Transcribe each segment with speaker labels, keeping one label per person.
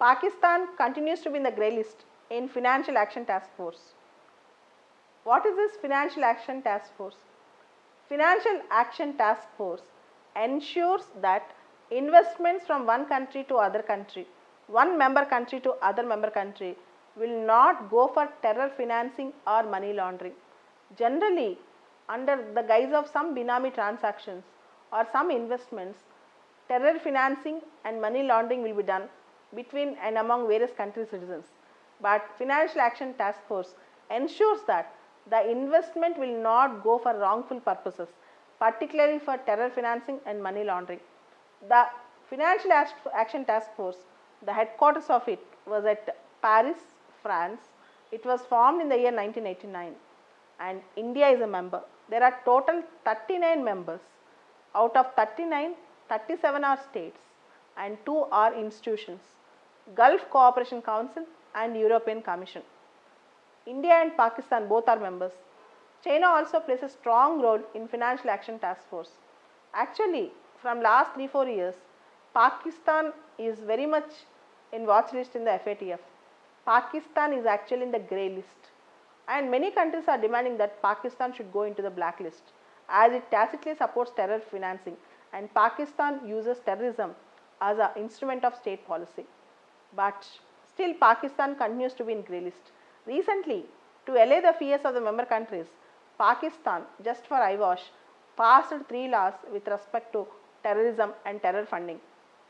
Speaker 1: Pakistan continues to be in the grey list in Financial Action Task Force. What is this Financial Action Task Force? Financial Action Task Force ensures that investments from one country to other country, one member country to other member country will not go for terror financing or money laundering. Generally, under the guise of some binami transactions or some investments, terror financing and money laundering will be done between and among various country citizens. But Financial Action Task Force ensures that the investment will not go for wrongful purposes, particularly for terror financing and money laundering. The Financial Action Task Force, the headquarters of it was at Paris, France. It was formed in the year 1989 and India is a member. There are total 39 members. Out of 39, 37 are states and 2 are institutions, Gulf Cooperation Council and European Commission. India and Pakistan both are members. China also plays a strong role in Financial Action Task Force. Actually, from last 3-4 years, Pakistan is very much in watch list in the FATF. Pakistan is actually in the grey list and many countries are demanding that Pakistan should go into the blacklist as it tacitly supports terror financing and Pakistan uses terrorism as an instrument of state policy. But still Pakistan continues to be in grey list. Recently, to allay the fears of the member countries, Pakistan, just for eyewash, passed 3 laws with respect to terrorism and terror funding.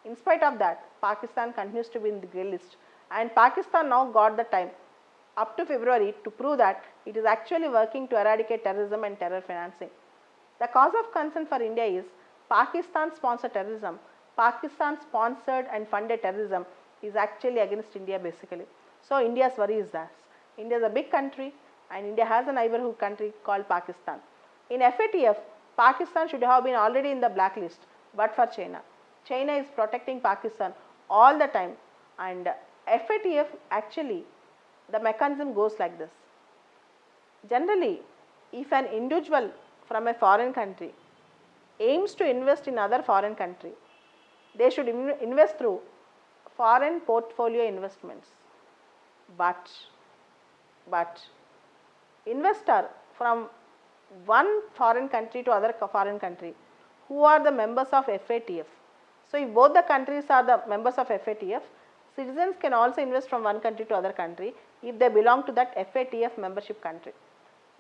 Speaker 1: In spite of that, Pakistan continues to be in the grey list and Pakistan now got the time up to February to prove that it is actually working to eradicate terrorism and terror financing. The cause of concern for India is Pakistan sponsored terrorism. Pakistan sponsored and funded terrorism is actually against India basically. So India's worry is that India is a big country and India has a neighborhood country called Pakistan. In FATF, Pakistan should have been already in the blacklist but for China. China is protecting Pakistan all the time and FATF actually the mechanism goes like this. Generally, if an individual from a foreign country aims to invest in other foreign country, they should invest through foreign portfolio investments. But investor from one foreign country to other foreign country who are the members of FATF. So, if both the countries are the members of FATF, citizens can also invest from one country to other country if they belong to that FATF membership country.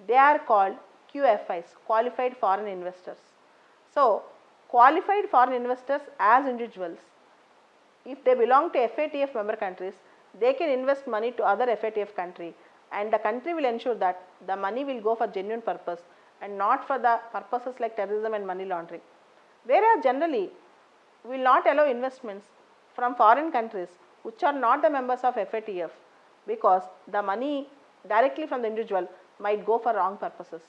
Speaker 1: They are called QFIs, Qualified Foreign Investors. So, qualified foreign investors as individuals, if they belong to FATF member countries, they can invest money to other FATF country and the country will ensure that the money will go for genuine purpose and not for the purposes like terrorism and money laundering. Whereas generally, we will not allow investments from foreign countries which are not the members of FATF because the money directly from the individual might go for wrong purposes.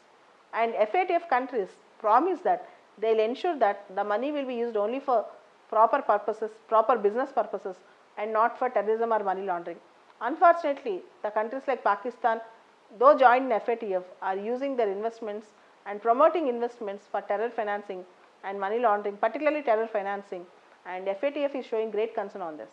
Speaker 1: And FATF countries promise that they will ensure that the money will be used only for proper purposes, proper business purposes and not for terrorism or money laundering. Unfortunately, the countries like Pakistan, though joined in FATF, are using their investments and promoting investments for terror financing and money laundering, particularly terror financing, and FATF is showing great concern on this.